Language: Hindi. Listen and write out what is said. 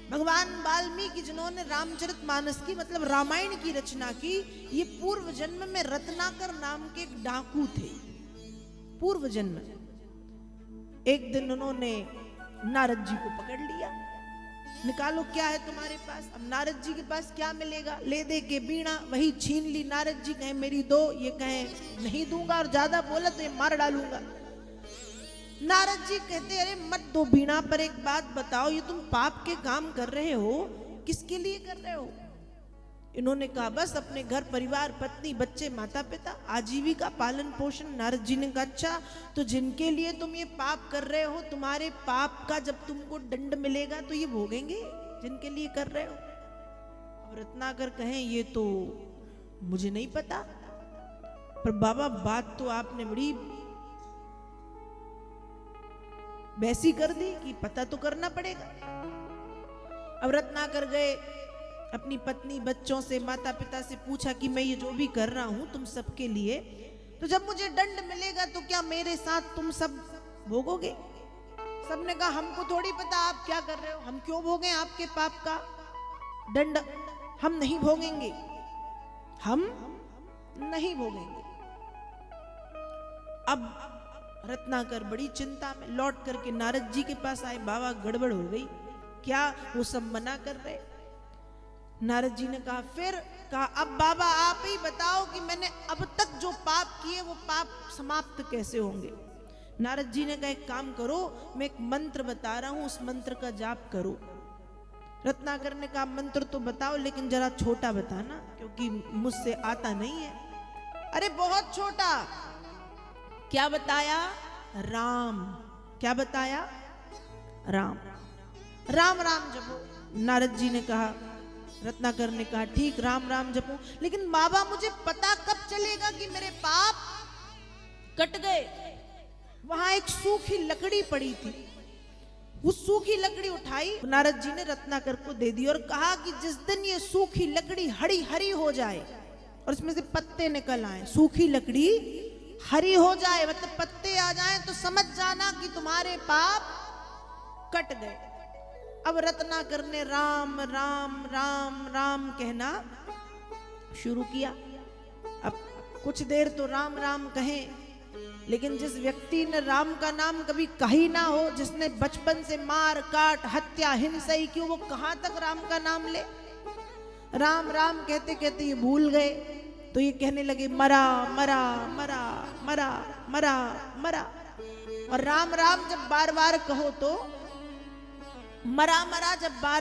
भगवान वाल्मीकि जिन्होंने रामचरितमानस की मतलब रामायण की रचना की, ये पूर्व जन्म में रत्नाकर नाम के एक डाकू थे। पूर्व जन्म एक दिन उन्होंने नारद जी को पकड़ लिया, निकालो क्या है तुम्हारे पास। अब नारद जी के पास क्या मिलेगा, ले दे के बीणा वही छीन ली। नारद जी कहे मेरी दो, ये कहे नहीं दूंगा, और ज्यादा बोला तो ये मार डालूंगा। नारद जी कहते अरे मत दो बीणा, पर एक बात बताओ, ये तुम पाप के काम कर रहे हो, किसके लिए कर रहे हो। इन्होंने कहा बस अपने घर परिवार, पत्नी, बच्चे, माता पिता, आजीविका, पालन पोषण। नारद जी ने कहा अच्छा, तो जिनके लिए तुम ये पाप कर रहे हो, तुम्हारे पाप का जब तुमको दंड मिलेगा तो ये भोगेंगे जिनके लिए कर रहे हो। अब रत्नाकर कहें ये तो मुझे नहीं पता, पर बाबा बात तो आपने बड़ी वैसी कर दी कि पता तो करना पड़ेगा। अब रत्नाकर गए, अपनी पत्नी, बच्चों से, माता पिता से पूछा कि मैं ये जो भी कर रहा हूं तुम सबके लिए, तो जब मुझे दंड मिलेगा तो क्या मेरे साथ तुम सब भोगोगे। सबने कहा हमको थोड़ी पता आप क्या कर रहे हो, हम क्यों भोगें आपके पाप का दंड, हम नहीं भोगेंगे, हम नहीं भोगेंगे। अब रत्नाकर बड़ी चिंता में लौट करके नारद जी के पास आए, बाबा गड़बड़ हो गई, क्या वो सब मना कर रहे। नारद जी ने कहा फिर, कहा अब बाबा आप ही बताओ कि मैंने अब तक जो पाप किए वो पाप समाप्त कैसे होंगे। नारद जी ने कहा एक काम करो, मैं एक मंत्र बता रहा हूं, उस मंत्र का जाप करो। रत्नाकर ने कहा मंत्र तो बताओ लेकिन जरा छोटा बताना, क्योंकि मुझसे आता नहीं है। अरे बहुत छोटा। क्या बताया, राम। क्या बताया, राम। राम राम जपो। नारद जी ने कहा, रत्नाकर ने कहा ठीक राम राम जपो, लेकिन बाबा मुझे पता कब चलेगा कि मेरे पाप कट गए। वहां एक सूखी लकड़ी पड़ी थी, उस सूखी लकड़ी उठाई, नारद जी ने रत्नाकर को दे दी और कहा कि जिस दिन ये सूखी लकड़ी हरी हरी हो जाए और इसमें से पत्ते निकल आए, सूखी लकड़ी हरी हो जाए मतलब पत्ते आ जाएं, तो समझ जाना कि तुम्हारे पाप कट गए। अब रत्नाकर ने राम राम राम राम कहना शुरू किया। अब कुछ देर तो राम राम कहे, लेकिन जिस व्यक्ति ने राम का नाम कभी कही ना हो, जिसने बचपन से मार काट हत्या हिंसा ही की, वो कहां तक राम का नाम ले। राम राम कहते कहते ये भूल गए, तो ये कहने लगे मरा मरा मरा मरा मरा मरा। और राम राम जब बार बार कहो तो मरा मरा जब बार